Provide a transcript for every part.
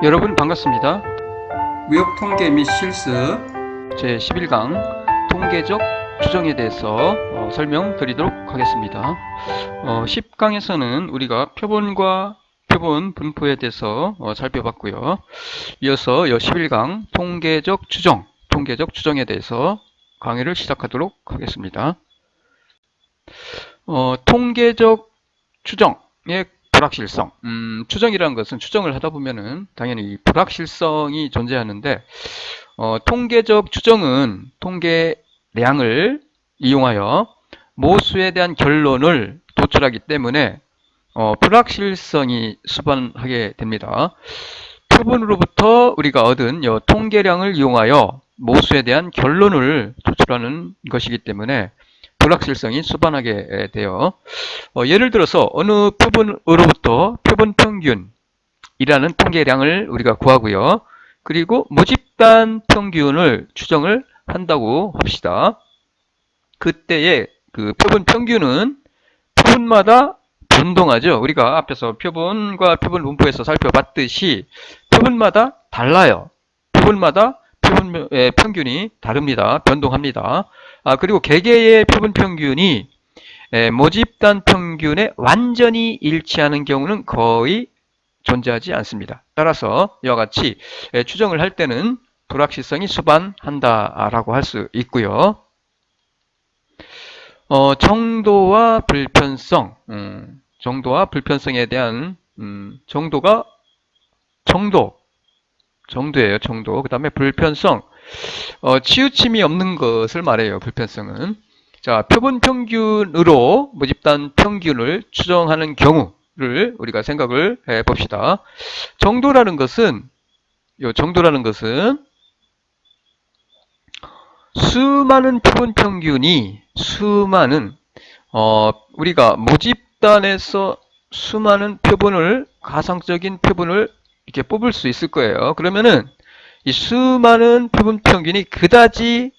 여러분 반갑습니다. 무역통계 및 실습 제11강 통계적 추정에 대해서 설명드리도록 하겠습니다. 10강에서는 우리가 표본과 표본 분포에 대해서 살펴봤고요. 이어서 11강 통계적 추정에 대해서 강의를 시작하도록 하겠습니다. 통계적 추정의 불확실성. 추정이라는 것은 추정을 하다 보면은 당연히 불확실성이 존재하는데, 통계적 추정은 통계량을 이용하여 모수에 대한 결론을 도출하기 때문에 불확실성이 수반하게 됩니다. 표본으로부터 우리가 얻은 통계량을 이용하여 모수에 대한 결론을 도출하는 것이기 때문에 불확실성이 수반하게 돼요. 예를 들어서 어느 표본으로부터 표본 평균이라는 통계량을 우리가 구하고요. 그리고 모집단 평균을 추정을 한다고 합시다. 그때의 그 표본 평균은 표본마다 변동하죠. 우리가 앞에서 표본과 표본 분포에서 살펴봤듯이 표본마다 달라요. 표본마다 표본의 평균이 다릅니다. 변동합니다. 그리고 개개의 표본 평균이 모집단 평균에 완전히 일치하는 경우는 거의 존재하지 않습니다. 따라서 이와 같이 추정을 할 때는 불확실성이 수반한다라고 할 수 있고요. 정도와 불편성, 정도와 불편성에 대한 정도예요. 정도. 그 다음에 불편성, 치우침이 없는 것을 말해요. 불편성은. 자, 표본 평균으로 모집단 평균을 추정하는 경우를 우리가 생각을 해 봅시다. 정도라는 것은 수많은 표본 평균이 우리가 모집단에서 수많은 표본을 가상적인 표본을 이렇게 뽑을 수 있을 거예요. 그러면은 이 수많은 표본 평균이 그다지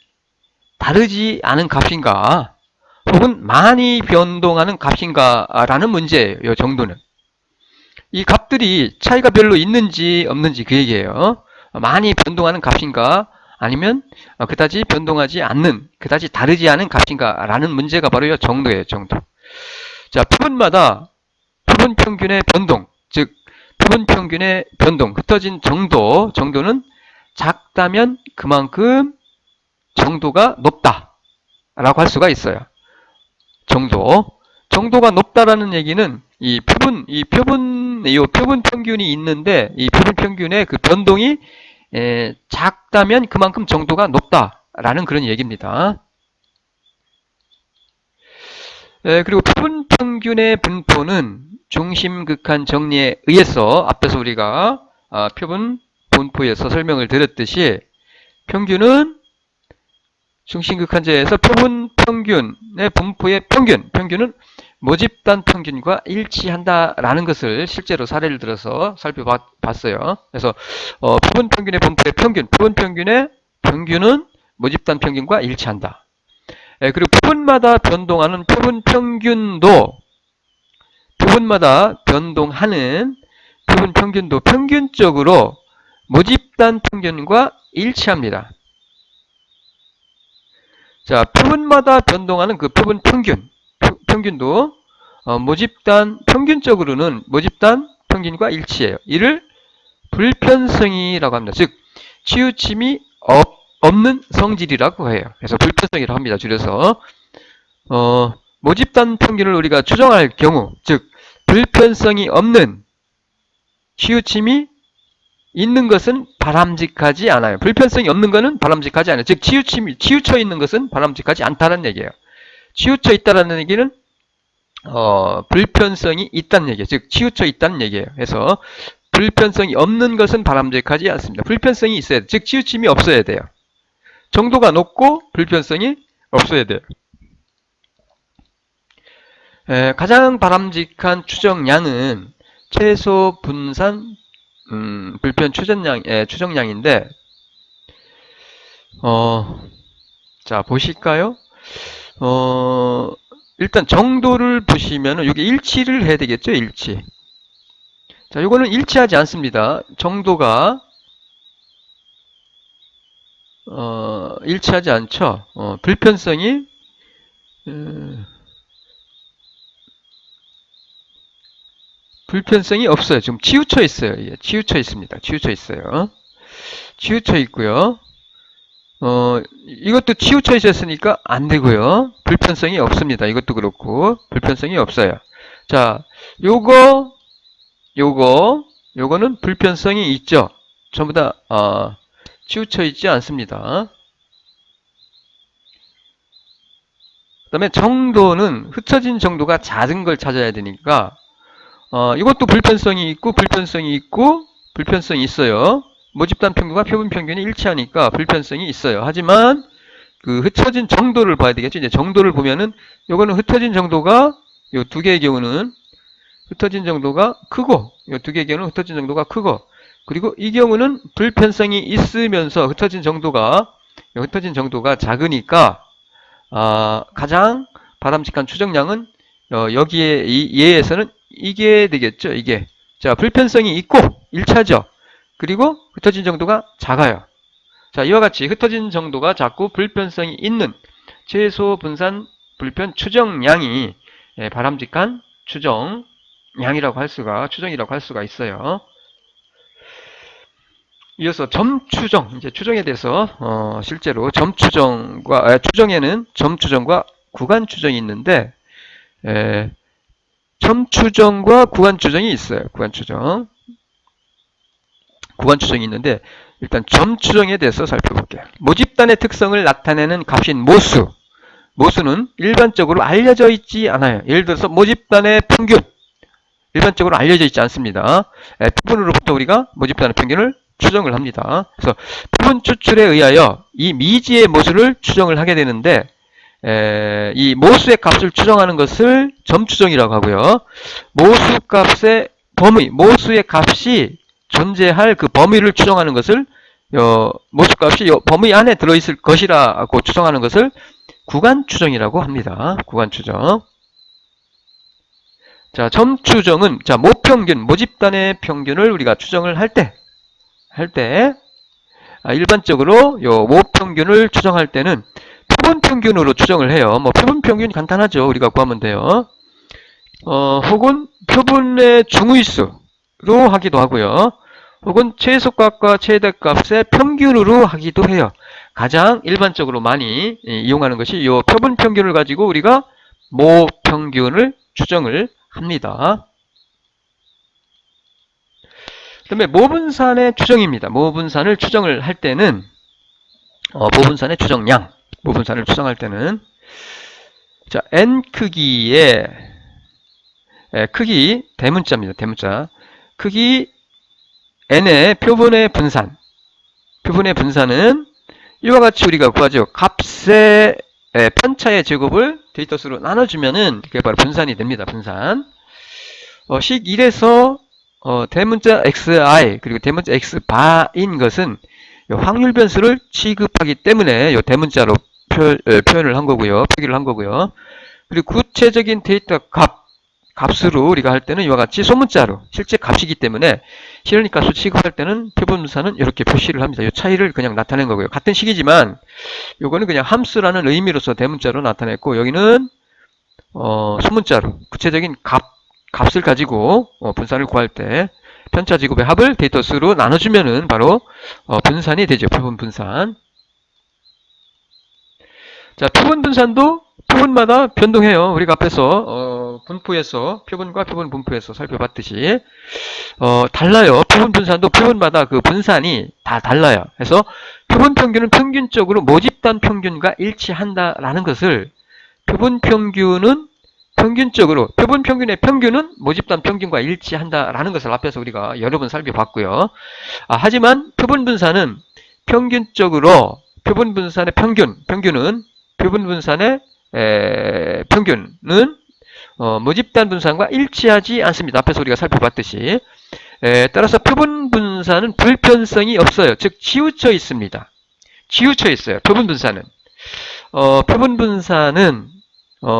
다르지 않은 값인가 혹은 많이 변동하는 값인가라는 문제예요. 이 정도는. 이 값들이 차이가 별로 있는지 없는지 그 얘기예요. 많이 변동하는 값인가 아니면 그다지 변동하지 않는, 그다지 다르지 않은 값인가 라는 문제가 바로 이 정도예요. 정도. 자, 표본마다 표본 평균의 변동, 즉 표본 평균의 변동, 흩어진 정도는 작다면 그만큼 정도가 높다라고 할 수가 있어요. 정도가 높다라는 얘기는 이 표본 평균이 있는데 이 표본 평균의 그 변동이 작다면 그만큼 정도가 높다라는 그런 얘기입니다. 그리고 표본 평균의 분포는 중심극한 정리에 의해서 앞에서 우리가 표본 분포에서 설명을 드렸듯이 평균은 중심극한제에서 표본 평균의 분포의 평균은 모집단 평균과 일치한다라는 것을 실제로 사례를 들어서 살펴봤어요. 그래서 표본 평균의 분포의 표본 평균의 평균은 모집단 평균과 일치한다. 그리고 표본마다 변동하는 표본 평균도 표본마다 변동하는 표본 평균도 평균적으로 모집단 평균과 일치합니다. 자, 표본마다 변동하는 그 표본 평균도 모집단 평균적으로는 모집단 평균과 일치해요. 이를 불편성이라고 합니다. 즉 치우침이 없는 성질이라고 해요. 그래서 불편성이라고 합니다. 줄여서 모집단 평균을 우리가 추정할 경우, 즉 불편성이 없는 치우침이 있는 것은 바람직하지 않아요. 불편성이 없는 것은 바람직하지 않아요. 즉 치우쳐 있는 것은 바람직하지 않다는 얘기예요. 치우쳐 있다는 얘기는 불편성이 있다는 얘기예요. 즉 치우쳐 있다는 얘기예요. 그래서 불편성이 없는 것은 바람직하지 않습니다. 불편성이 있어야 돼요. 즉 치우침이 없어야 돼요. 정도가 높고 불편성이 없어야 돼요. 가장 바람직한 추정량은 최소 분산 불편 추정량인데 자 보실까요? 일단 정도를 보시면은 이게 일치를 해야 되겠죠. 일치. 자, 요거는 일치하지 않습니다. 정도가 일치하지 않죠. 불편성이 불편성이 없어요. 지금 치우쳐 있어요. 예, 치우쳐 있습니다. 치우쳐 있어요. 치우쳐 있고요. 이것도 치우쳐 있었으니까 안 되고요. 불편성이 없습니다. 이것도 그렇고 불편성이 없어요. 자, 요거는 불편성이 있죠. 전부 다 치우쳐 있지 않습니다. 그 다음에 정도는 흩어진 정도가 작은 걸 찾아야 되니까 이것도 불편성이 있고 불편성이 있어요. 모집단 평균과 표본 평균이 일치하니까 불편성이 있어요. 하지만 그 흩어진 정도를 봐야 되겠죠. 이제 정도를 보면은 요거는 흩어진 정도가 요 두 개의 경우는 흩어진 정도가 크고 요 두 개의 경우는 흩어진 정도가 크고 그리고 이 경우는 불편성이 있으면서 흩어진 정도가 작으니까 가장 바람직한 추정량은 여기에 이 예에서는 이게 되겠죠. 이게 자 불편성이 있고 1차죠. 그리고 흩어진 정도가 작아요. 자 이와 같이 흩어진 정도가 작고 불편성이 있는 최소 분산 불편 추정량이 바람직한 추정이라고 할 수가 있어요. 이어서 점추정, 이제 추정에 대해서 실제로 추정에는 점추정과 구간추정이 있는데 점추정과 구간추정이 있어요. 구간추정이 있는데 일단 점추정에 대해서 살펴볼게요. 모집단의 특성을 나타내는 값인 모수는 일반적으로 알려져 있지 않아요. 예를 들어서 모집단의 평균 일반적으로 알려져 있지 않습니다. 표본으로부터 우리가 모집단의 평균을 추정을 합니다. 그래서 표본 추출에 의하여 이 미지의 모수를 추정을 하게 되는데 이 모수의 값을 추정하는 것을 점추정이라고 하고요. 모수의 값이 존재할 그 범위를 추정하는 것을 모수값이 범위 안에 들어있을 것이라고 추정하는 것을 구간추정이라고 합니다. 구간추정. 자, 점추정은 모평균, 모집단의 평균을 우리가 추정을 할 때 일반적으로 요 모평균을 추정할 때는 표본 평균으로 추정을 해요. 뭐 표본 평균 간단하죠. 우리가 구하면 돼요. 혹은 표본의 중위수로 하기도 하고요. 혹은 최소값과 최대값의 평균으로 하기도 해요. 가장 일반적으로 많이 이용하는 것이 이 표본 평균을 가지고 우리가 모평균을 추정을 합니다. 그 다음에 모분산의 추정입니다. 모분산을 추정을 할 때는 모분산의 추정량, 모분산을 추정할 때는 자 n 크기의 크기 대문자입니다. 대문자 크기 n의 표본의 분산은 이와 같이 우리가 구하죠. 값의 편차의 제곱을 데이터수로 나눠주면은 그게 바로 분산이 됩니다. 분산. 식 1에서 대문자 xi 그리고 대문자 x바인 것은 확률 변수를 취급하기 때문에 요 대문자로 표현을 한 거고요. 표기를 한 거고요. 그리고 구체적인 데이터 값으로 우리가 할 때는 이와 같이 소문자로 실제 값이기 때문에 실현익 값을 취급할 때는 표본 분산은 이렇게 표시를 합니다. 이 차이를 그냥 나타낸 거고요. 같은 식이지만 요거는 그냥 함수라는 의미로서 대문자로 나타냈고 여기는 소문자로 구체적인 값을 가지고 분산을 구할 때 편차 제곱의 합을 데이터 수로 나눠주면은 바로 분산이 되죠. 표본 분산. 자, 표본 분산도 표본마다 변동해요. 우리가 앞에서 표본과 표본 분포에서 살펴봤듯이 달라요. 표본 분산도 표본마다 그 분산이 다 달라요. 그래서 표본 평균은 평균적으로 모집단 평균과 일치한다라는 것을 표본 평균은 평균적으로 표본 평균의 평균은 모집단 평균과 일치한다라는 것을 앞에서 우리가 여러 번 살펴봤고요. 하지만 표본 분산은 평균적으로 표본 분산의 평균은 모집단 분산과 일치하지 않습니다. 앞에서 우리가 살펴봤듯이 따라서 표본 분산은 불편성이 없어요. 즉 치우쳐 있습니다. 치우쳐 있어요. 표본 분산은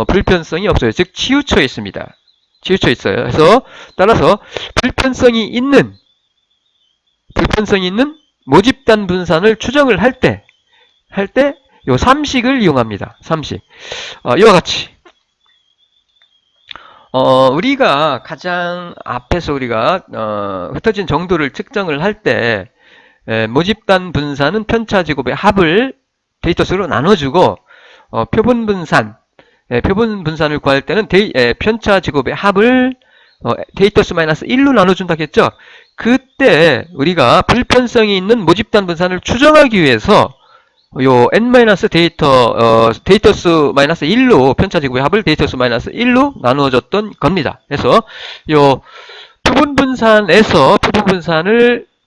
불편성이 없어요. 즉 치우쳐 있습니다. 치우쳐 있어요. 그래서 따라서 불편성이 있는 모집단 분산을 추정을 할 때 요 삼식을 이용합니다. 삼식. 이와 같이 우리가 가장 앞에서 우리가 흩어진 정도를 측정을 할 때 모집단 분산은 편차 제곱의 합을 데이터 수로 나눠주고 표본 분산을 구할 때는 편차 제곱의 합을 데이터 수 마이너스 1로 나눠준다고 했죠. 그때 우리가 불편성이 있는 모집단 분산을 추정하기 위해서 요 데이터 수 마이너스 1로 편차 제곱의 합을 데이터 수 마이너스 1로 나누어줬던 겁니다. 그래서 요 표본 분산을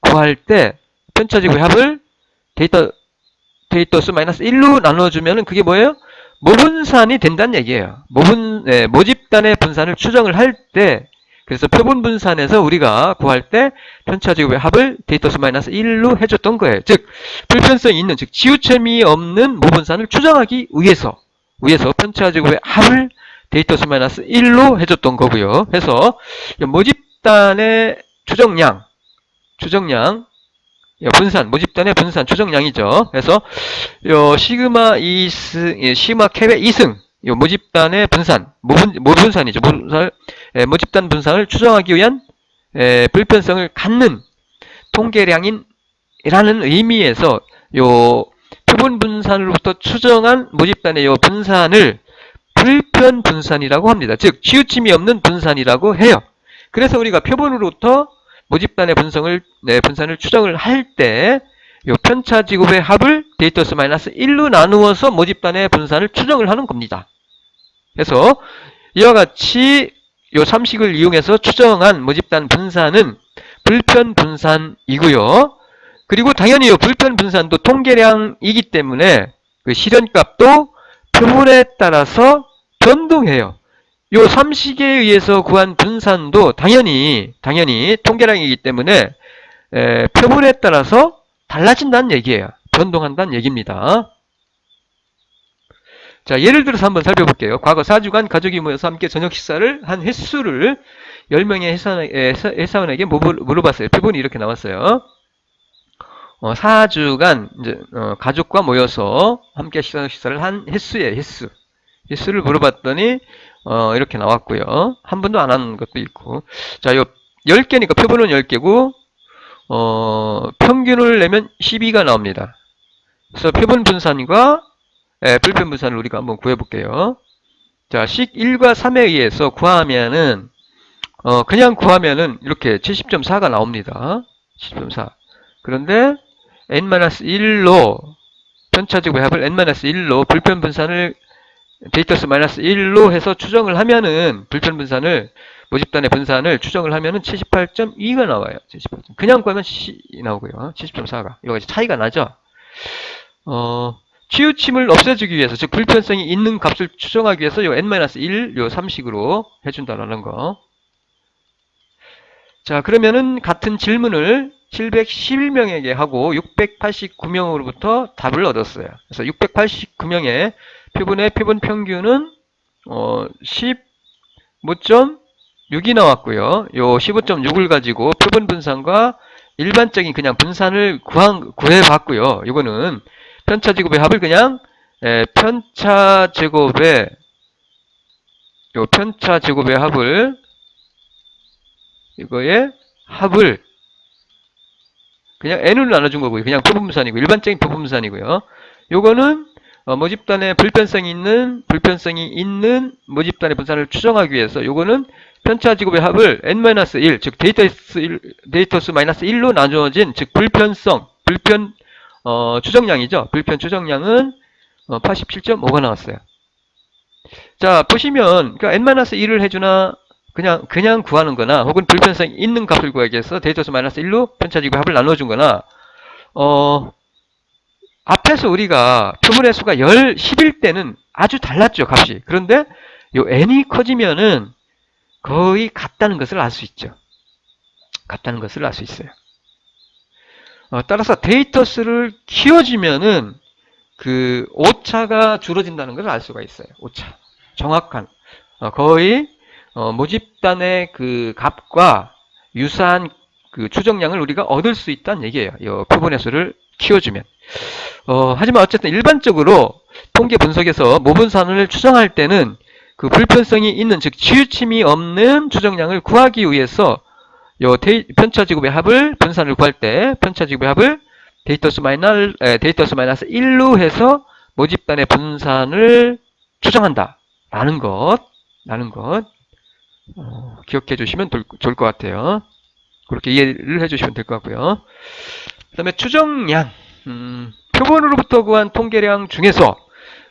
구할 때 편차 제곱의 합을 데이터 수 마이너스 1로 나누어주면은 그게 뭐예요? 모분산이 된다는 얘기예요. 모집단의 분산을 추정을 할 때, 그래서 표본 분산에서 우리가 구할 때 편차 제곱의 합을 데이터 수 마이너스 1로 해줬던 거예요. 즉, 불편성이 있는, 즉 치우침이 없는 모분산을 추정하기 위해서 편차 제곱의 합을 데이터 수 마이너스 1로 해줬던 거고요. 해서 모집단의 추정량, 모집단의 분산 추정량이죠. 그래서 시그마 캡의 2승, 모집단의 모분산이죠. 모집단 분산을 추정하기 위한 불편성을 갖는 통계량이라는 의미에서 표본 분산으로부터 추정한 모집단의 분산을 불편 분산이라고 합니다. 즉 치우침이 없는 분산이라고 해요. 그래서 우리가 표본으로부터 모집단의 분산을 추정을 할 때 편차 제곱의 합을 데이터 수 마이너스 1로 나누어서 모집단의 분산을 추정을 하는 겁니다. 그래서 이와 같이 요 삼식을 이용해서 추정한 모집단 분산은 불편 분산이고요. 그리고 당연히 이 불편 분산도 통계량이기 때문에 그 실현값도 표본에 따라서 변동해요. 요 삼식에 의해서 구한 분산도 당연히 통계량이기 때문에 표본에 따라서 달라진다는 얘기예요. 변동한다는 얘기입니다. 자, 예를 들어서 한번 살펴볼게요. 과거 4주간 가족이 모여서 함께 저녁 식사를 한 횟수를 10명의 회사원에게 물어봤어요. 표본이 이렇게 나왔어요. 4주간 이제 가족과 모여서 함께 식사를 한 횟수를 물어봤더니 이렇게 나왔고요. 한 번도 안 한 것도 있고. 자, 요 10개니까 표본은 10개고 평균을 내면 12가 나옵니다. 그래서 표본 분산과 불편 분산을 우리가 한번 구해볼게요. 자, 식 1과 3에 의해서 구하면은 그냥 구하면은 이렇게 70.4가 나옵니다. 70.4. 그런데 n-1로 편차제곱의 합을 n-1로 불편 분산을 데이터 수 마이너스 1로 해서 추정을 하면은 모집단의 분산을 추정을 하면은 78.2가 나와요. 78. 그냥 구하면 C 나오고요. 70.4가. 이거 차이가 나죠? 치우침을 없애주기 위해서, 즉 불편성이 있는 값을 추정하기 위해서 요 n-1 요 삼식으로 해준다라는 거. 자, 그러면은 같은 질문을 711명에게 하고 689명으로부터 답을 얻었어요. 그래서 689명의 표본 평균은 15.6이 나왔고요. 요 15.6을 가지고 표본 분산과 일반적인 그냥 분산을 구해봤고요. 이거는 편차 제곱의 합을 그냥 편차 제곱의 합을 그냥 n으로 나눠준 거고요. 그냥 표본 분산이고 일반적인 표본 분산이고요. 요거는 모집단의 불편성이 있는 모집단의 분산을 추정하기 위해서 요거는 편차 제곱의 합을 n-1, 즉 데이터 수 마이너스 1로 나누어진, 즉 불편 추정량이죠. 불편 추정량은 87.5가 나왔어요. 자, 보시면 그러니까 n-1을 해주나 그냥 구하는 거나 혹은 불편성이 있는 값을 구하기 위해서 데이터 수 마이너스 1로 편차 제곱의 합을 나눠준 거나 앞에서 우리가 표본의 수가 10일 때는 아주 달랐죠, 값이. 그런데 요 n이 커지면은 거의 같다는 것을 알 수 있죠. 같다는 것을 알 수 있어요. 따라서 데이터 수를 키워주면은 그 오차가 줄어든다는 것을 알 수가 있어요. 오차. 정확한. 거의 모집단의 그 값과 유사한 그 추정량을 우리가 얻을 수 있다는 얘기예요. 이 표본의 수를 키워주면. 하지만 어쨌든 일반적으로 통계 분석에서 모분산을 추정할 때는 그 불편성이 있는, 즉 치우침이 없는 추정량을 구하기 위해서 요 편차지급의 합을, 분산을 구할 때 편차지급의 합을 데이터수 마이너스 1로 해서 모집단의 분산을 추정한다. 라는 것 기억해 주시면 좋을 것 같아요. 그렇게 이해를 해 주시면 될 것 같고요. 그 다음에 추정량, 표본으로부터 구한 통계량 중에서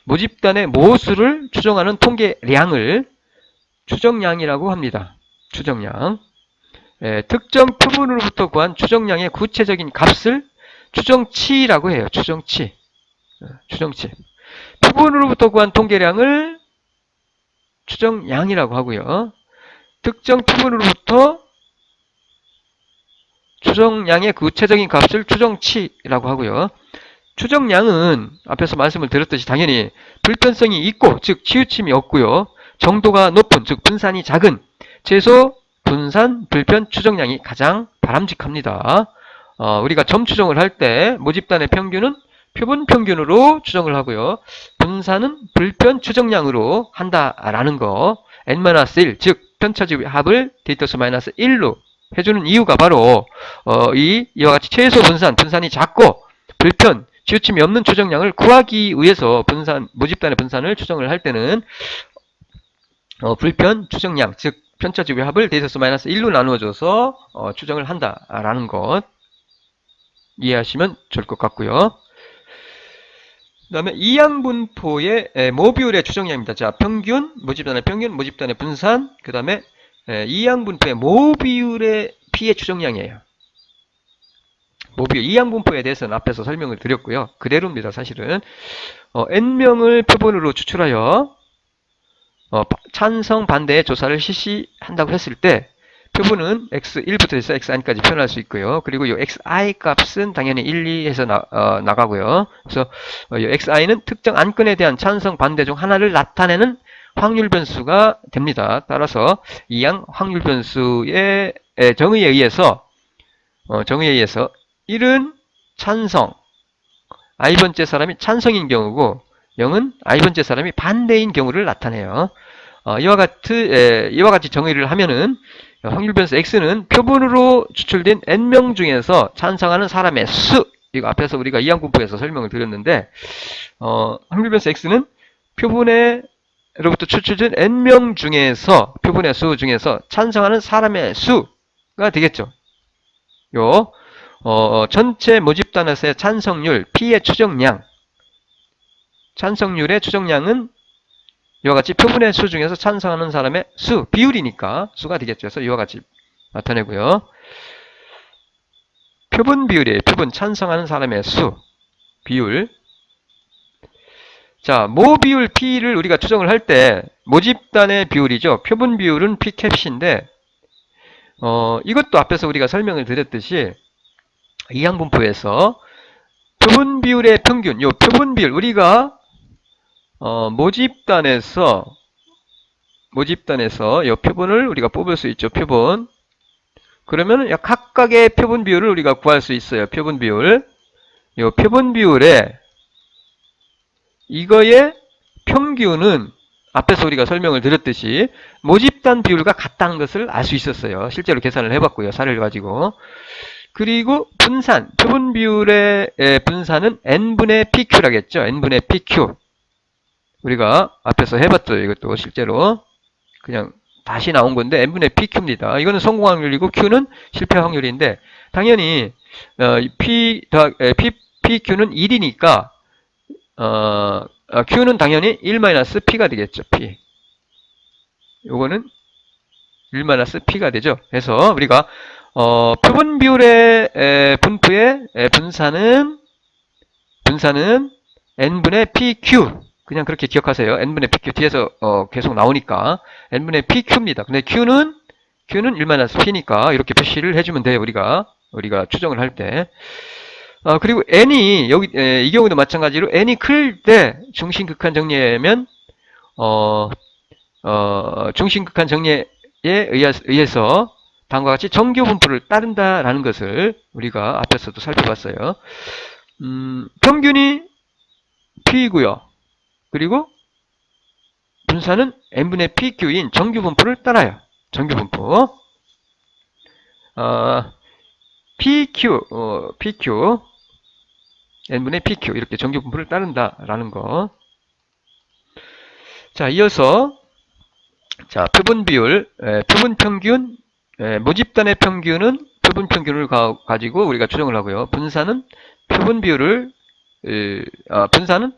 모집단의 모수를 추정하는 통계량을 추정량이라고 합니다. 추정량. 특정 표본으로부터 구한 추정량의 구체적인 값을 추정치라고 해요. 추정치. 표본으로부터 구한 통계량을 추정량이라고 하고요. 특정 표본으로부터 추정량의 구체적인 값을 추정치라고 하고요. 추정량은 앞에서 말씀을 드렸듯이 당연히 불편성이 있고, 즉 치우침이 없고요. 정도가 높은, 즉 분산이 작은 최소 분산, 불편, 추정량이 가장 바람직합니다. 우리가 점 추정을 할 때 모집단의 평균은 표본 평균으로 추정을 하고요. 분산은 불편 추정량으로 한다라는 거. n-1, 즉 편차지급의 합을 데이터수 마이너스 1로 해주는 이유가 바로 이와 같이 최소 분산이 작고 불편, 치우침이 없는 추정량을 구하기 위해서 모집단의 분산을 추정을 할 때는 불편 추정량, 즉 편차지급의 합을 데이터수 마이너스 1로 나누어줘서 추정을 한다라는 것 이해하시면 좋을 것 같고요. 그 다음에 이항분포의 모비율의 추정량입니다. 자, 평균, 모집단의 평균, 모집단의 분산, 그 다음에 이항분포의 모비율의 P의 추정량이에요. 모비율, 이항분포에 대해서는 앞에서 설명을 드렸고요. 그대로입니다, 사실은. N명을 표본으로 추출하여 찬성, 반대의 조사를 실시한다고 했을 때 표본은 x1부터 해서 xn까지 표현할 수 있고요. 그리고 이 xi 값은 당연히 1, 2에서 나가고요. 그래서 이 xi는 특정 안건에 대한 찬성, 반대 중 하나를 나타내는 확률 변수가 됩니다. 따라서 이항 확률 변수의 정의에 의해서 1은 찬성, i번째 사람이 찬성인 경우고 0은 i번째 사람이 반대인 경우를 나타내요. 이와 같이 정의를 하면은 확률 변수 x는 표본으로 추출된 n명 중에서 찬성하는 사람의 수, 이거 앞에서 우리가 이항분포에서 설명을 드렸는데 확률 변수 x는 표본으로부터 추출된 n명 중에서, 표본의 수 중에서 찬성하는 사람의 수가 되겠죠. 전체 모집단에서의 찬성률 P의 추정량, 찬성률의 추정량은 이와 같이 표본의 수 중에서 찬성하는 사람의 수, 비율이니까 수가 되겠죠. 그래서 이와 같이 나타내고요. 표본 비율이에요. 표본 찬성하는 사람의 수, 비율. 자, 모 비율 P를 우리가 추정을 할 때 모집단의 비율이죠. 표본 비율은 P캡인데 이것도 앞에서 우리가 설명을 드렸듯이 이항분포에서 표본 비율의 평균, 요 표본 비율 우리가 모집단에서 이 표본을 우리가 뽑을 수 있죠. 표본. 그러면 각각의 표본 비율을 우리가 구할 수 있어요. 표본 비율. 이 표본 비율에 이거의 평균은 앞에서 우리가 설명을 드렸듯이 모집단 비율과 같다는 것을 알 수 있었어요. 실제로 계산을 해봤고요. 사례를 가지고. 그리고 분산, 표본 비율의 분산은 n분의 pq라겠죠. n분의 pq. 우리가 앞에서 해봤죠. 이것도 실제로 그냥 다시 나온 건데 n분의 pq입니다. 이거는 성공 확률이고 q는 실패 확률인데 당연히 pq는 1이니까 q는 당연히 1-p가 되겠죠. p. 요거는 1-p가 되죠. 그래서 우리가 표본 비율의 분포의 분산은 n분의 pq. 그냥 그렇게 기억하세요. n분의 pq 뒤에서 계속 나오니까 n분의 pq입니다. 근데 q는 1-p니까 이렇게 표시를 해주면 돼요. 우리가 추정을 할 때. 그리고 n이 이 경우도 마찬가지로 n이 클 때 중심 극한 정리하면 중심극한 정리에 의해서 다음과 같이 정규 분포를 따른다라는 것을 우리가 앞에서도 살펴봤어요. 평균이 P이고요. 그리고 분산은 n분의 PQ인 정규 분포를 따라요. 정규 분포. PQ, n분의 PQ 이렇게 정규 분포를 따른다라는 거. 자, 이어서 자, 표본 비율, 표본 평균, 모집단의 평균은 표본 평균을 가지고 우리가 추정을 하고요. 분산은 표본 비율을 분산은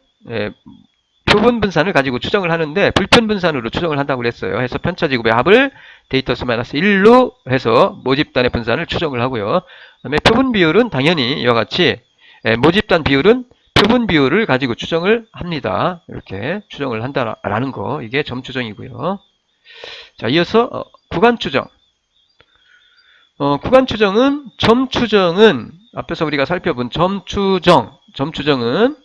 표본 분산을 가지고 추정을 하는데 불편 분산으로 추정을 한다고 그랬어요. 해서 편차지급의 합을 데이터 수 마이너스 1로 해서 모집단의 분산을 추정을 하고요. 그다음에 표본 비율은 당연히 이와 같이 모집단 비율은 표본 비율을 가지고 추정을 합니다. 이렇게 추정을 한다라는 거, 이게 점 추정이고요. 자, 이어서 구간 추정. 구간 추정은 점 추정은 앞에서 우리가 살펴본 점 추정은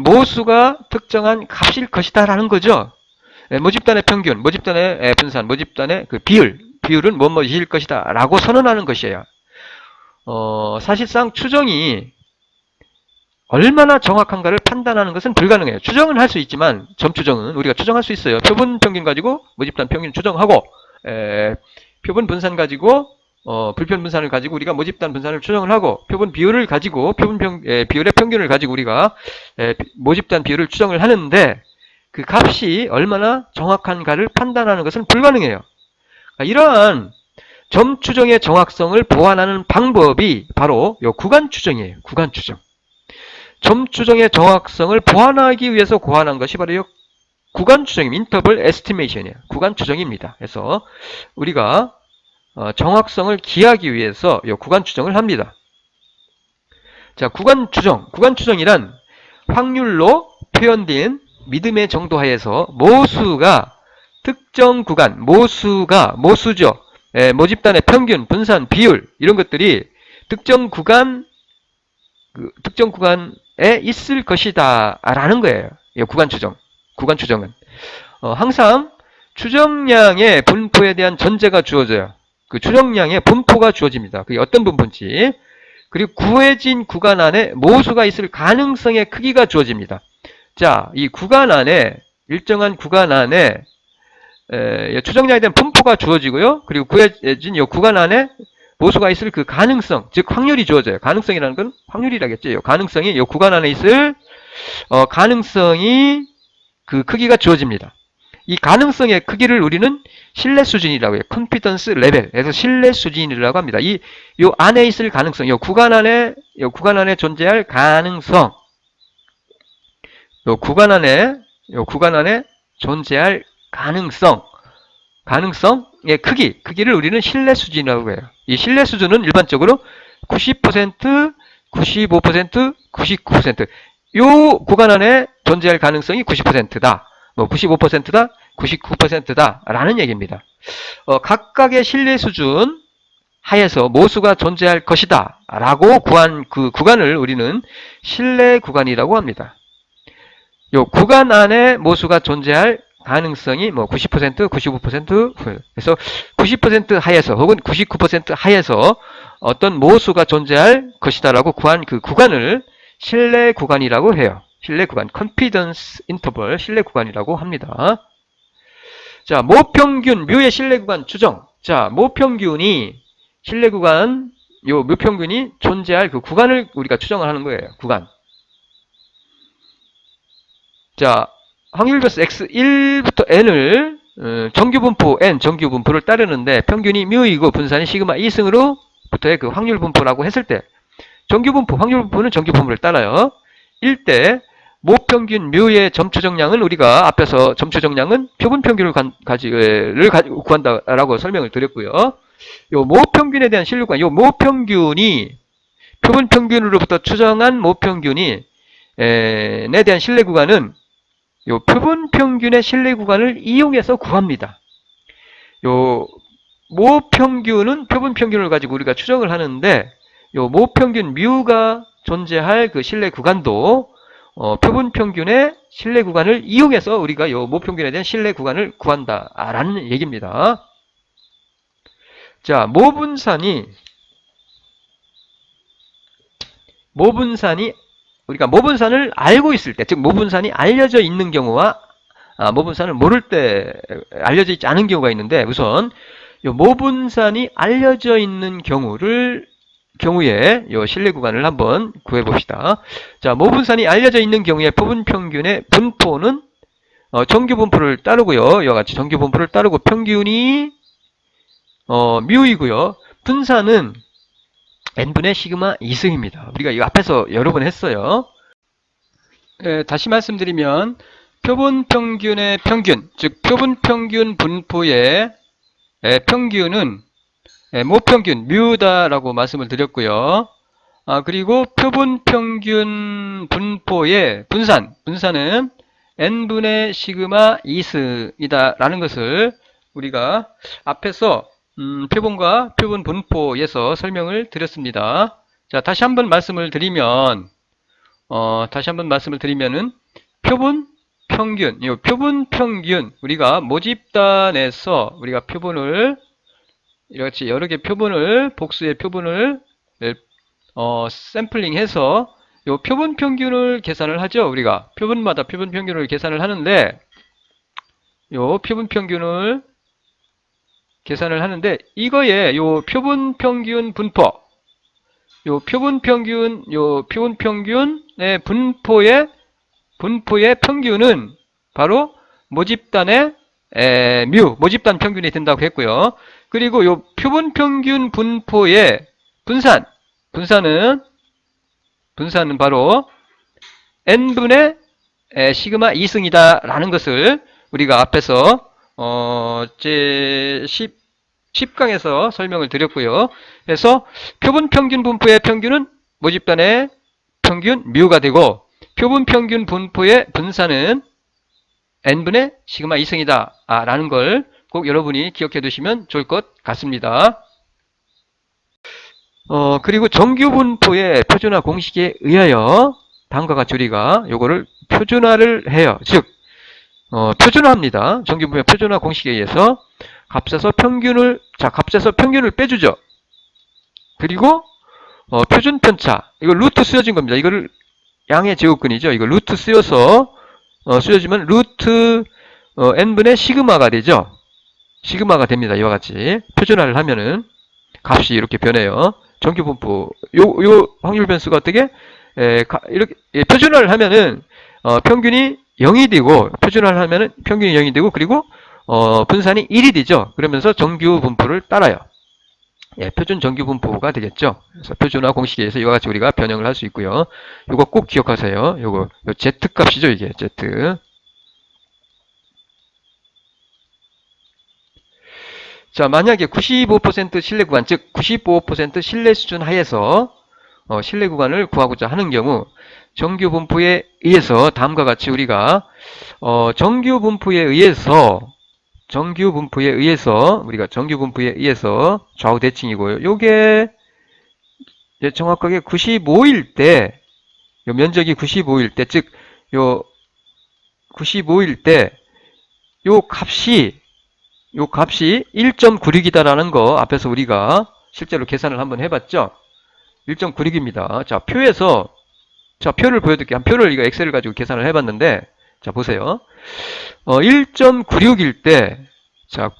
모수가 특정한 값일 것이다라는 거죠. 모집단의 평균, 모집단의 분산, 모집단의 그 비율은 뭐뭐일 것이다라고 선언하는 것이에요. 사실상 추정이 얼마나 정확한가를 판단하는 것은 불가능해요. 추정은 할 수 있지만 점 추정은 우리가 추정할 수 있어요. 표본 평균 가지고 모집단 평균 추정하고 표본 분산 가지고 불편 분산을 가지고 우리가 모집단 분산을 추정을 하고 표본 비율을 가지고 비율의 평균을 가지고 우리가 모집단 비율을 추정을 하는데 그 값이 얼마나 정확한가를 판단하는 것은 불가능해요. 이러한 점 추정의 정확성을 보완하는 방법이 바로 요 구간 추정이에요. 구간 추정. 점 추정의 정확성을 보완하기 위해서 고안한 것이 바로 요 구간 추정입니다. 인터벌 에스티메이션이에요. 구간 추정입니다. 그래서 우리가 정확성을 기하기 위해서 요 구간 추정을 합니다. 자, 구간 추정이란 확률로 표현된 믿음의 정도 하에서 모수가 특정 구간, 모수죠. 모집단의 평균, 분산, 비율 이런 것들이 특정 구간에 있을 것이다라는 거예요. 구간 추정은 항상 추정량의 분포에 대한 전제가 주어져요. 그 추정량의 분포가 주어집니다. 그게 어떤 분포인지. 그리고 구해진 구간 안에 모수가 있을 가능성의 크기가 주어집니다. 자, 이 구간 안에 일정한 구간 안에 추정량에 대한 분포가 주어지고요. 그리고 구해진 이 구간 안에 모수가 있을 그 가능성, 즉 확률이 주어져요. 가능성이라는 건 확률이라겠죠. 가능성이 이 구간 안에 있을 가능성이 그 크기가 주어집니다. 이 가능성의 크기를 우리는 신뢰 수준이라고 해요. 컨피던스 레벨에서 신뢰 수준이라고 합니다. 요 안에 있을 가능성, 요 구간 안에 존재할 가능성, 요 구간 안에 존재할 가능성의 크기를 우리는 신뢰 수준이라고 해요. 이 신뢰 수준은 일반적으로 90%, 95%, 99%. 요 구간 안에 존재할 가능성이 90%다. 95%다, 99%다 라는 얘기입니다. 각각의 신뢰 수준 하에서 모수가 존재할 것이다 라고 구한 그 구간을 우리는 신뢰 구간이라고 합니다. 요 구간 안에 모수가 존재할 가능성이 90%, 95%, 그래서 90% 하에서 혹은 99% 하에서 어떤 모수가 존재할 것이다라고 구한 그 구간을 신뢰 구간이라고 해요. 신뢰 구간, confidence interval, 신뢰 구간이라고 합니다. 자, 모평균, 묘의 신뢰 구간 추정. 자, 모평균이 신뢰 구간, 요 모평균이 존재할 그 구간을 우리가 추정을 하는 거예요. 구간. 자, 확률별수 x1부터 n을 정규분포 n 정규분포를 따르는데 평균이 뮤이고 분산이 시그마 2승으로부터의 그 확률분포라고 했을 때 정규분포, 확률분포는 정규분포를 따라요. 1대 모평균 뮤의 점추정량은 우리가 앞에서 점추정량은 표본평균을 가지고 구한다라고 설명을 드렸고요. 요 모평균에 대한 신뢰구간, 요 모평균이 표본평균으로부터 추정한 모평균이 에 대한 신뢰구간은 요 표본평균의 신뢰구간을 이용해서 구합니다. 요 모평균은 표본평균을 가지고 우리가 추정을 하는데 요 모평균 뮤가 존재할 그 신뢰구간도 표본 평균의 신뢰 구간을 이용해서 우리가 요 모평균에 대한 신뢰 구간을 구한다라는 얘기입니다. 자, 모분산이 우리가 모분산을 알고 있을 때, 즉 모분산이 알려져 있는 경우와 모분산을 모를 때 알려져 있지 않은 경우가 있는데, 우선 요 모분산이 알려져 있는 경우에 요 신뢰 구간을 한번 구해 봅시다. 자, 모분산이 알려져 있는 경우에 표본 평균의 분포는 정규 분포를 따르고요. 이와 같이 정규 분포를 따르고 평균이 뮤이고요. 분산은 n분의 시그마 2승입니다. 우리가 이거 앞에서 여러 번 했어요. 다시 말씀드리면 표본 평균의 평균, 즉 표본 평균 분포의 평균은 모평균 뮤다라고 말씀을 드렸고요. 그리고 표본 평균 분포의 분산은 n분의 시그마 2승이다 라는 것을 우리가 앞에서 표본과 표본 분포에서 설명을 드렸습니다. 자, 다시 한번 말씀을 드리면은 표본 평균 우리가 모집단에서 우리가 표본을 이렇게 여러 개 표본을 복수의 표본을 샘플링해서 요 표본 평균을 계산을 하죠. 우리가 표본마다 표본 평균을 계산을 하는데 요 표본 평균을 계산을 하는데 이거에 요 표본 평균 분포 요 표본 평균의 분포의 평균은 바로 모집단의 모집단 평균이 된다고 했고요. 그리고 요 표본 평균 분포의 분산은 바로 n분의 시그마 2승이다 라는 것을 우리가 앞에서 제 10강에서 설명을 드렸고요. 그래서 표본 평균 분포의 평균은 모집단의 평균 뮤가 되고 표본 평균 분포의 분산은 n분의 시그마 2승이다 라는 걸 꼭 여러분이 기억해 두시면 좋을 것 같습니다. 그리고 정규 분포의 표준화 공식에 의하여 다음과 같이 우리가 요거를 표준화를 해요. 즉 표준화합니다. 정규 분포의 표준화 공식에 의해서 값에서 평균을 빼주죠. 그리고 표준 편차 이거 루트 쓰여진 겁니다. 이거를 양의 제곱근이죠. 이거 루트 쓰여서 쓰여지면 루트 n분의 시그마가 되죠. 시그마가 됩니다. 이와 같이 표준화를 하면은 값이 이렇게 변해요. 정규 분포 요 확률 변수가 어떻게 이렇게 표준화를 하면은 평균이 0이 되고 표준화를 하면은 평균이 0이 되고 그리고 분산이 1이 되죠. 그러면서 정규 분포를 따라요. 표준 정규 분포가 되겠죠. 그래서 표준화 공식에 의해서 이와 같이 우리가 변형을 할 수 있고요. 이거 꼭 기억하세요. 요 Z 값이죠. 이게 Z. 자, 만약에 95% 신뢰 구간, 즉 95% 신뢰 수준 하에서 신뢰 구간을 구하고자 하는 경우 정규 분포에 의해서 다음과 같이 우리가 정규 분포에 의해서 좌우 대칭이고요. 요게 정확하게 95일 때 요 면적이 95일 때 즉 요 95일 때 요 값이 1.96이다라는 거 앞에서 우리가 실제로 계산을 한번 해봤죠. 1.96입니다. 자, 표를 보여드릴게요. 표를 이거 엑셀을 가지고 계산을 해봤는데, 자, 보세요. 1.96일 때, 자,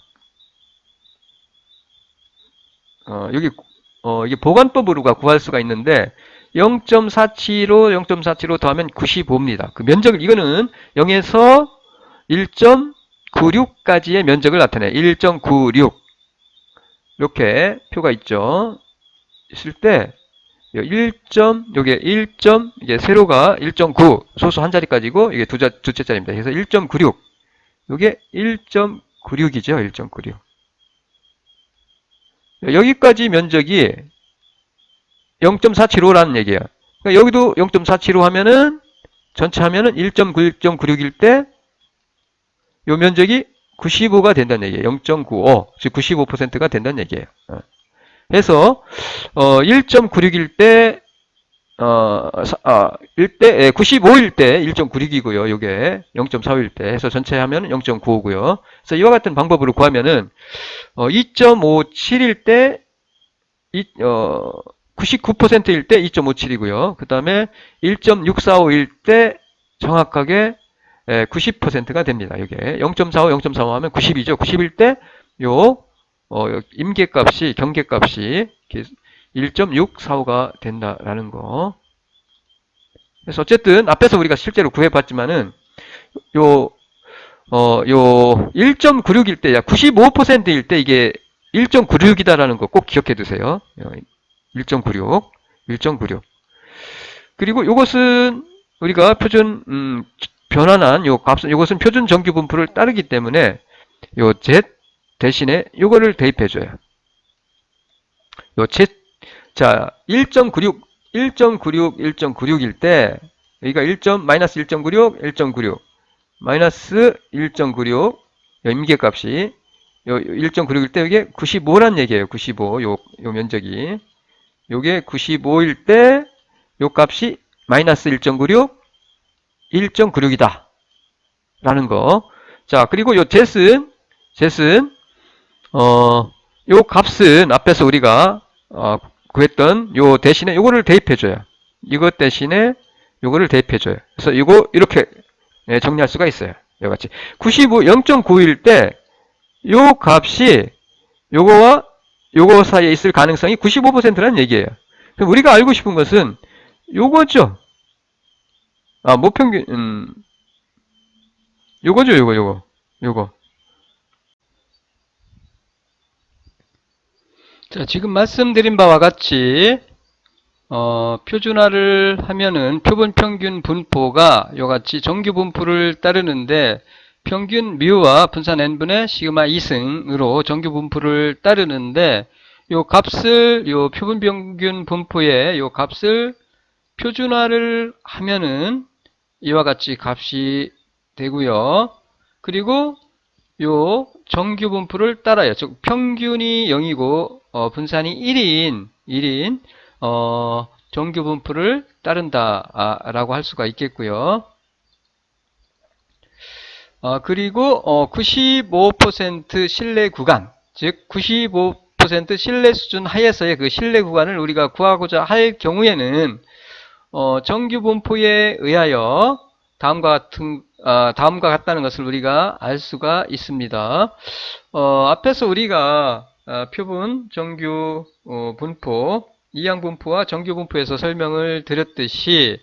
이게 보관법으로 구할 수가 있는데, 0.475 더하면 95입니다. 그 면적을, 이거는 0에서 1.96까지의 면적을 나타내. 1.96. 이렇게 표가 있죠. 있을 때, 이게 세로가 1.9, 소수 한 자리까지고, 이게 두째 자리입니다. 그래서 1.96. 이게 1.96이죠. 1.96. 여기까지 면적이 0.475라는 얘기예요. 그러니까 여기도 0.475 하면은, 전체 하면은 1.96일 때, 요 면적이 95가 된다는 얘기예요. 0.95, 즉 95%가 된다는 얘기예요. 그래서 1.96일 때 1대, 95일 때 1.96이고요. 요게 0.45일 때 해서 전체 하면 0.95고요. 그래서 이와 같은 방법으로 구하면은, 2.57일 때, 99%일 때 2.57이고요. 그 다음에 1.645일 때 정확하게 90%가 됩니다. 이게 0.45, 0.45 하면 90이죠. 90일 때 요 임계값이 경계값이 1.645가 된다라는 거. 그래서 어쨌든 앞에서 우리가 실제로 구해봤지만은 요 1.96일 때, 약 95%일 때 이게 1.96이다라는 거 꼭 기억해 두세요. 1.96, 1.96. 그리고 이것은 우리가 표준 변환한 요 값은 이것은 표준 정규 분포를 따르기 때문에 요 Z 대신에 요거를 대입해 줘요. 요 Z 자 1.96 1.96일 때 여기가 1.마이너스 1.96 1.96 마이너스 1.96 임계값이 요 1.96일 때 이게 95란 얘기예요. 95 요 면적이 요게 95일 때 요 값이 마이너스 1.96 1.96이다 라는 거. 자, 그리고 요 젯은 요 값은 앞에서 우리가 구했던 요 대신에 요거를 대입해 줘요. 이것 대신에 요거를 대입해 줘요. 그래서 이거 이렇게 정리할 수가 있어요. 이같이 95 0.9일 때 요 값이 요거와 요거 사이에 있을 가능성이 95%라는 얘기예요. 그럼 우리가 알고 싶은 것은 요거죠. 모평균 요거죠. 요거. 자, 지금 말씀드린 바와 같이 표준화를 하면은 표본 평균 분포가 요같이 정규 분포를 따르는데 평균 뮤와 분산 n분의 시그마 2승으로 정규 분포를 따르는데 요 값을 요 표본 평균 분포의 요 값을 표준화를 하면은 이와 같이 값이 되고요. 그리고 요 정규 분포를 따라요. 즉 평균이 0이고 분산이 1인 정규 분포를 따른다라고 할 수가 있겠고요. 그리고 95% 신뢰 구간, 즉 95% 신뢰 수준 하에서의 그 신뢰 구간을 우리가 구하고자 할 경우에는 정규 분포에 의하여 다음과 같다는 것을 우리가 알 수가 있습니다. 앞에서 우리가 표본 정규 분포, 이항 분포와 정규 분포에서 설명을 드렸듯이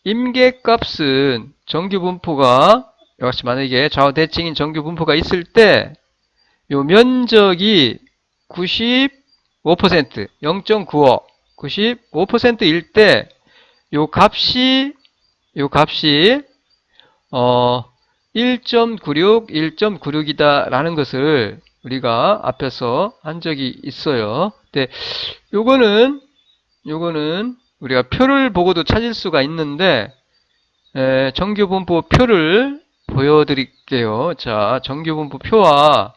임계값은 정규 분포가 역시 만약에 좌우 대칭인 정규 분포가 있을 때 요 면적이 95%, 0.95, 95%일 때 요 값이 1.96, 1.96이다 라는 것을 우리가 앞에서 한 적이 있어요. 근데 요거는 우리가 표를 보고도 찾을 수가 있는데 정규 분포 표를 보여드릴게요. 자, 정규 분포 표와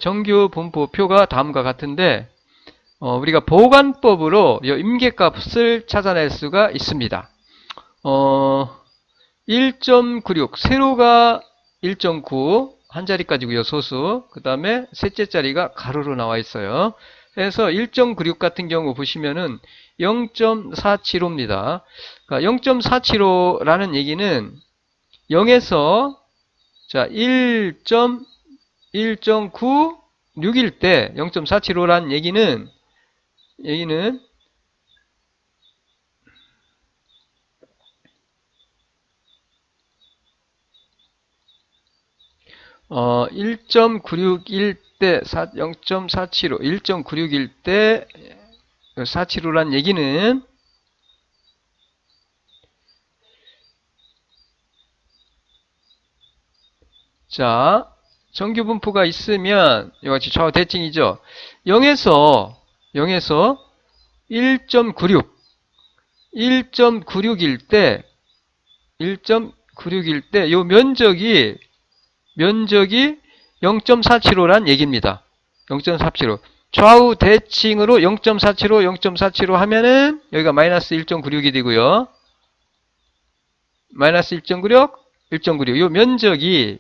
정규 분포 표가 다음과 같은데 우리가 보관법으로 이 임계값을 찾아낼 수가 있습니다. 1.96 세로가 1.9 한 자리까지고요. 소수. 그 다음에 셋째 자리가 가로로 나와 있어요. 그래서 1.96 같은 경우 보시면은 0.475입니다. 그러니까 0.475라는 얘기는 0에서 자 1.96일 때 0.475라는 얘기는 1.96일 때 0.475, 1.96일 때 475란 얘기는 자, 정규 분포가 있으면 이같이 좌우 대칭이죠. 0에서 1.96, 1.96일 때 요 면적이 0.475란 얘기입니다. 0.475. 좌우 대칭으로 0.475, 0.475 하면은 여기가 마이너스 1.96이 되고요. 마이너스 1.96, 1.96.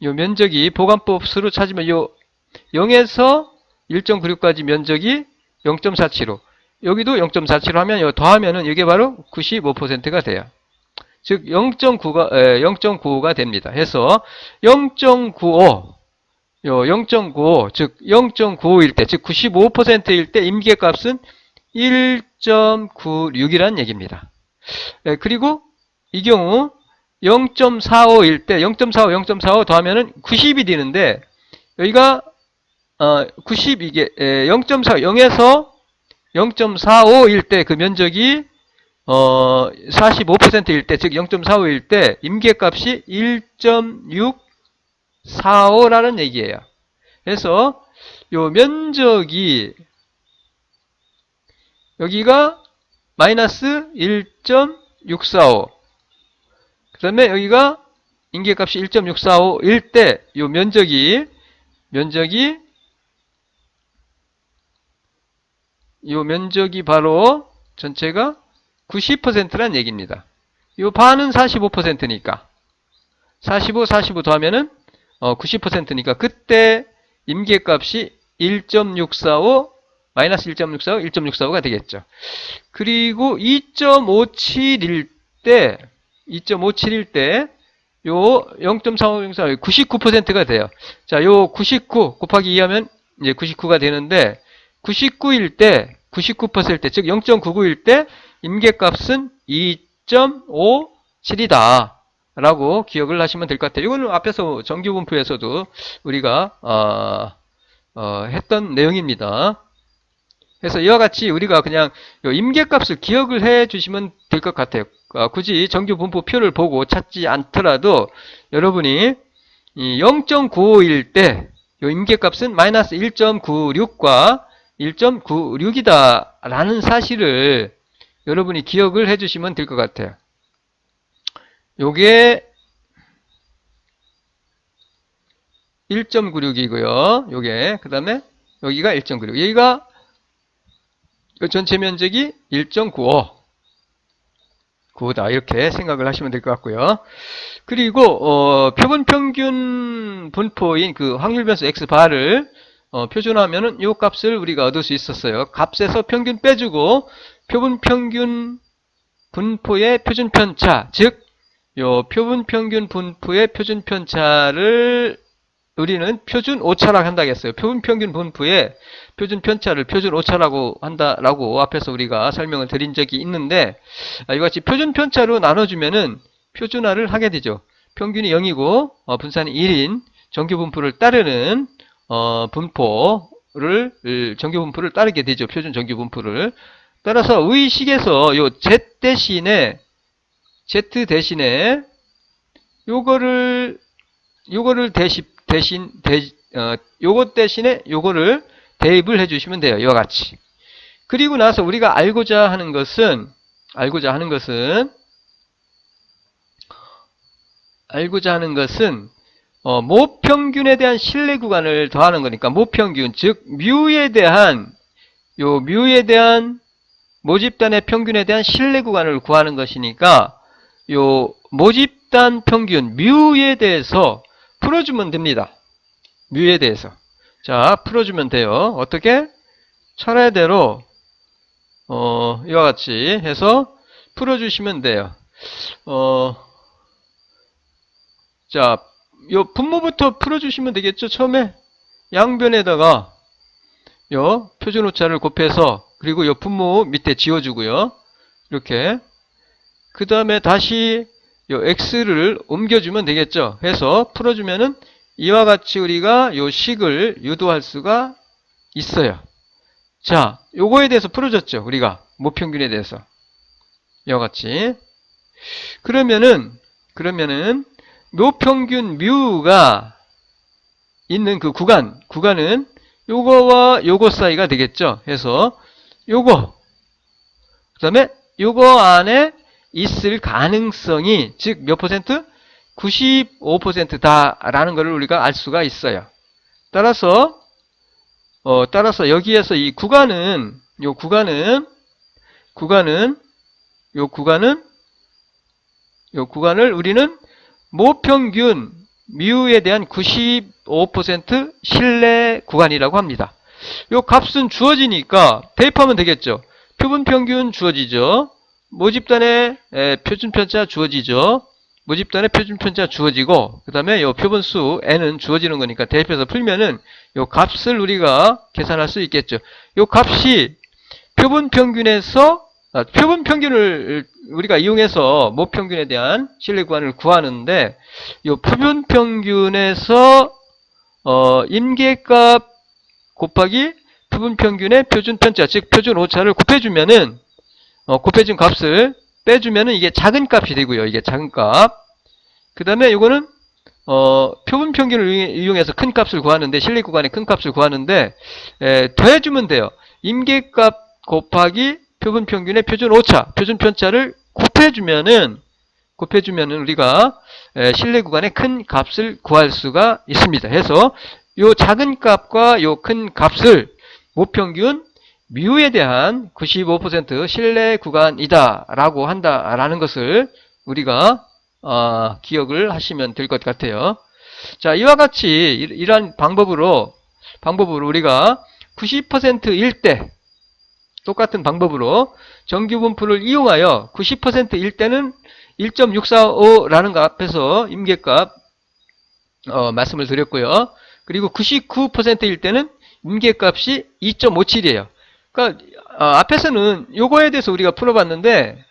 요 면적이 보관법 수로 찾으면 요 0에서 1.96까지 면적이 0.475. 여기도 0.475 하면 요 더하면은 이게 바로 95%가 돼요. 즉 0.95가 됩니다. 해서 0.95 0.95, 즉 0.95일 때, 즉 95%일 때 임계값은 1.96이라는 얘기입니다. 그리고 이 경우 0.45일 때 0.45, 0.45 더하면은 90이 되는데 여기가 90 이게 0.4, 0에서 0.45일 때 그 면적이 45%일 때, 즉 0.45일 때 임계값이 1.645라는 얘기예요. 그래서 요 면적이 여기가 마이너스 1.645. 그 다음에 여기가 임계값이 1.645일 때 요 면적이 바로 전체가 90%란 얘기입니다. 요 반은 45%니까 45 더하면은 90%니까 그때 임계값이 1.645 마이너스 1.645 1.645가 되겠죠. 그리고 2.57일 때 요 0.45, 99%가 돼요. 자, 요 99 곱하기 2 하면 이제 99가 되는데 99일 때 99%일 때, 즉 0.99일 때 임계값은 2.57이다. 라고 기억을 하시면 될 것 같아요. 이거는 앞에서 정규분포에서도 우리가 했던 내용입니다. 그래서 이와 같이 우리가 그냥 임계값을 기억을 해 주시면 될 것 같아요. 굳이 정규분포표를 보고 찾지 않더라도 여러분이 0.95일 때 임계값은 마이너스 1.96과 1.96이다 라는 사실을 여러분이 기억을 해 주시면 될 것 같아요. 요게 1.96이고요. 요게 그 다음에 여기가 1.96. 여기가 전체 면적이 1.95. 9다 이렇게 생각을 하시면 될 것 같고요. 그리고 표본 평균 분포인 그 확률 변수 x바를 표준화하면은 요 값을 우리가 얻을 수 있었어요. 값에서 평균 빼주고 표본 평균 분포의 표준 편차, 즉 요 표본 평균 분포의 표준 편차를 우리는 표준 오차라고 한다고 했어요. 표본 평균 분포의 표준 편차를 표준 오차라고 한다라고 앞에서 우리가 설명을 드린 적이 있는데 이와 같이 표준 편차로 나눠주면은 표준화를 하게 되죠. 평균이 0이고 분산이 1인 정규 분포를 따르는 정규 분포를 따르게 되죠. 표준 정규 분포를 따라서 의식에서 요 z 대신에 요거를 요것 대신에 요거를 대입을 해주시면 돼요. 이와 같이. 그리고 나서 우리가 알고자 하는 것은 모평균에 대한 신뢰 구간을 더하는 거니까 모평균, 즉 뮤에 대한 모집단의 평균에 대한 신뢰 구간을 구하는 것이니까 요 모집단 평균 뮤에 대해서 풀어주면 됩니다. 뮤에 대해서. 자, 풀어주면 돼요. 어떻게? 차례대로 이와 같이 해서 풀어주시면 돼요. 자, 요 분모부터 풀어주시면 되겠죠. 처음에 양변에다가 요 표준 오차를 곱해서 그리고 요 분모 밑에 지워주고요. 이렇게. 그 다음에 다시 요 x를 옮겨주면 되겠죠. 해서 풀어주면은 이와 같이 우리가 요 식을 유도할 수가 있어요. 자, 요거에 대해서 풀어줬죠. 우리가 모평균에 대해서. 이와 같이. 그러면은 모평균 뮤가 있는 그 구간은 요거와 요거 사이가 되겠죠. 해서 요거 그 다음에 요거 안에 있을 가능성이 즉 몇 퍼센트? 95%다라는 것을 우리가 알 수가 있어요. 따라서 따라서 여기에서 이 구간은, 요 구간은, 요 구간을 우리는 모평균 뮤에 대한 95% 신뢰 구간이라고 합니다. 요 값은 주어지니까 대입하면 되겠죠. 표본평균 주어지죠. 모집단의 표준편차 주어지죠. 모집단의 표준편차 주어지고, 그 다음에 요 표본수 n은 주어지는 거니까 대입해서 풀면은 요 값을 우리가 계산할 수 있겠죠. 요 값이 표본평균을 우리가 이용해서 모평균에 대한 신뢰 구간을 구하는데, 요 표본평균에서 임계값 곱하기 표본평균의 표준편차, 즉 표준오차를 곱해주면은, 곱해준 값을 빼주면은 이게 작은 값이 되고요. 이게 작은 값. 그 다음에 이거는 표본평균을 이용해서 큰 값을 구하는데, 신뢰 구간의 큰 값을 구하는데, 더해주면 돼요. 임계값 곱하기 표본평균의 표준오차, 표준편차를 곱해주면은 우리가 신뢰 구간의 큰 값을 구할 수가 있습니다. 해서 요 작은 값과 요 큰 값을 모평균 뮤에 대한 95% 신뢰 구간이다라고 한다라는 것을 우리가 기억을 하시면 될 것 같아요. 자, 이와 같이 이러한 방법으로 우리가 90%일 때 똑같은 방법으로 정규 분포를 이용하여 90%일 때는 1.645라는 거 앞에서 임계값 말씀을 드렸고요. 그리고 99%일 때는 임계값이 2.57이에요. 그러니까 앞에서는 요거에 대해서 우리가 풀어봤는데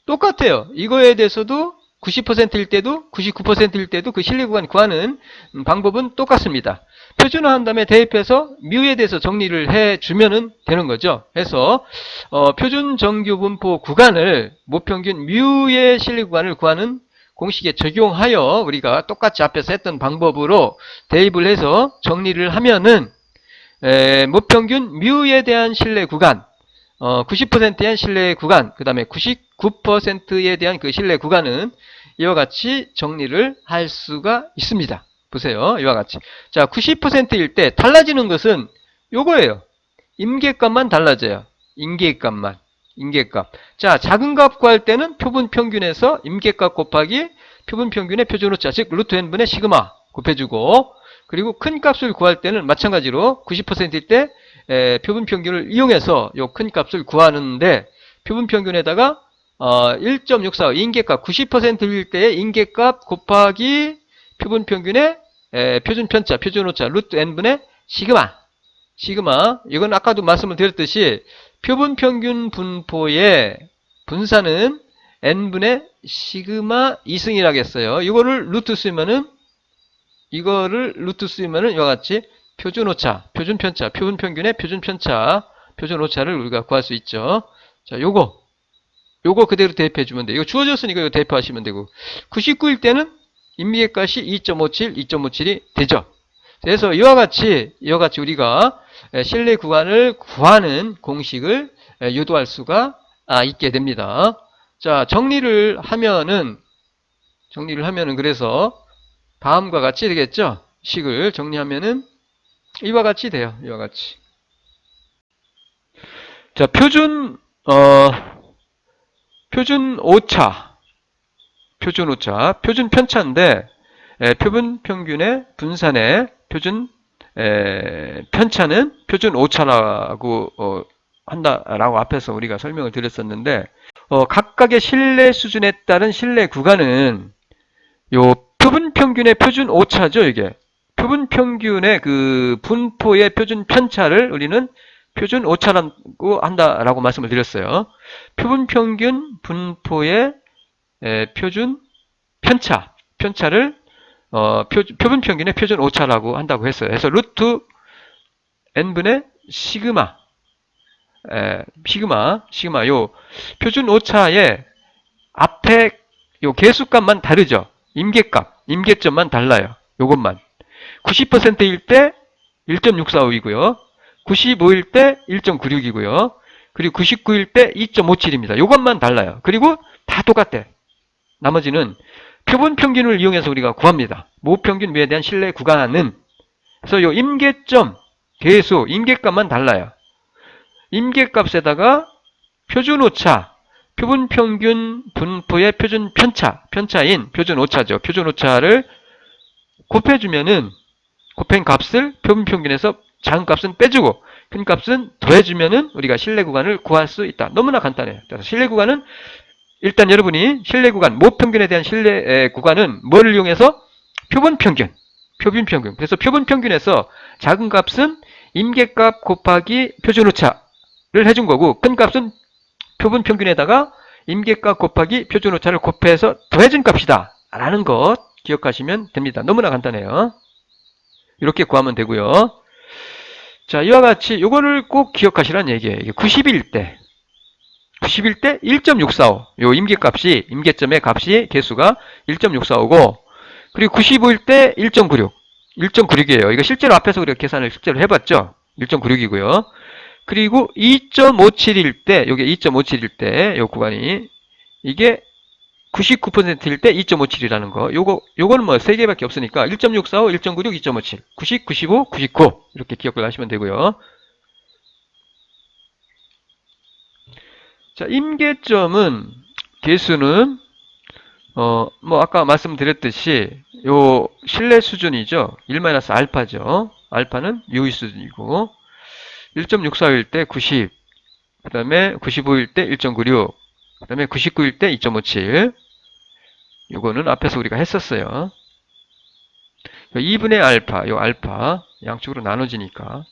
똑같아요. 이거에 대해서도 90%일 때도 99%일 때도 그 신뢰 구간 구하는 방법은 똑같습니다. 표준화한 다음에 대입해서 뮤에 대해서 정리를 해주면 되는 거죠. 해서 표준 정규 분포 구간을 모평균 뮤의 신뢰 구간을 구하는 공식에 적용하여 우리가 똑같이 앞에서 했던 방법으로 대입을 해서 정리를 하면은 모평균 뮤에 대한 신뢰 구간, 90%에 대한 신뢰 구간, 그 다음에 99%에 대한 그 신뢰 구간은 이와 같이 정리를 할 수가 있습니다. 보세요. 이와 같이. 자, 90%일 때 달라지는 것은 요거예요. 임계값만 달라져요. 임계값만. 임계값. 자, 작은 값 구할 때는 표본 평균에서 임계값 곱하기 표본 평균의 표준오차, 즉 루트 n분의 시그마 곱해주고, 그리고 큰 값을 구할 때는 마찬가지로 90%일 때 표본 평균을 이용해서 요 큰 값을 구하는데, 표본 평균에다가 1.64 임계값 90%일 때의 임계값 곱하기 표본 평균의 표준 편차, 표준 오차, 루트 n분의 시그마. 이건 아까도 말씀을 드렸듯이 표본 평균 분포의 분산은 n분의 시그마 2승이라고 했어요. 이거를 루트 쓰면은 이와 같이 표준 오차, 표준 편차, 표본 평균의 표준 편차, 표준 오차를 우리가 구할 수 있죠. 자, 요거 그대로 대입해 주면 돼요. 이거 주어졌으니까 이거 대입하시면 되고, 99일 때는 임계값이 2.57이 되죠. 그래서 이와 같이 우리가 신뢰 구간을 구하는 공식을 유도할 수가 있게 됩니다. 자, 정리를 하면은 그래서 다음과 같이 되겠죠. 식을 정리하면은 이와 같이 돼요. 이와 같이. 자, 표준 오차, 표준 편차인데, 표본 평균의 분산의 표준 편차는 표준 오차라고 한다라고 앞에서 우리가 설명을 드렸었는데, 각각의 신뢰 수준에 따른 신뢰 구간은 요 표본 평균의 표준 오차죠. 이게 표본 평균의 그 분포의 표준 편차를 우리는 표준 오차라고 한다라고 말씀을 드렸어요. 표본 평균 분포의 표준 편차를 표본 평균의 표준 오차라고 한다고 했어요. 그래서 루트 n분의 시그마 요 표준 오차의 앞에 요 개수값만 다르죠. 임계점만 달라요. 요것만. 90%일 때 1.645이고요. 95일 때 1.96이고요. 그리고 99일 때 2.57입니다. 요것만 달라요. 그리고 다 똑같아. 나머지는 표본 평균을 이용해서 우리가 구합니다. 모평균 뮤에 대한 신뢰 구간은. 그래서 요 임계점 계수, 임계값만 달라요. 임계값에다가 표준오차, 표본평균 분포의 표준 편차인 표준오차죠. 표준오차를 곱해주면은, 곱한 값을 표본평균에서 작은 값은 빼주고 큰 값은 더해주면은 우리가 실내 구간을 구할 수 있다. 너무나 간단해요. 그래서 실내 구간은 일단 여러분이 실내 구간, 모평균에 대한 실내 구간은 뭐를 이용해서? 표본평균. 그래서 표본평균에서 작은 값은 임계값 곱하기 표준오차를 해준 거고 큰 값은 표본평균에다가 임계값 곱하기 표준오차를 곱해서 더해준 값이다. 라는 것 기억하시면 됩니다. 너무나 간단해요. 이렇게 구하면 되고요. 자, 이와 같이 요거를 꼭 기억하시라는 얘기예요. 이게 90일 때 1.645. 요 임계값이, 임계점의 값이 개수가 1.645고, 그리고 95일 때 1.96. 1.96이에요. 이거 실제로 앞에서 우리가 계산을 실제로 해봤죠? 1.96이고요. 그리고 2.57일 때, 요게 2.57일 때, 요 구간이, 이게 99%일 때 2.57이라는 거. 요거는 뭐 3개밖에 없으니까 1.645, 1.96, 2.57. 90, 95, 99. 이렇게 기억을 하시면 되고요. 자, 임계점은, 개수는, 뭐, 아까 말씀드렸듯이, 요, 신뢰 수준이죠. 1-알파죠. 알파는 유의 수준이고, 1.641 때 90, 그 다음에 95일 때 1.96, 그 다음에 99일 때 2.57. 요거는 앞에서 우리가 했었어요. 2분의 알파, 요 알파, 양쪽으로 나눠지니까,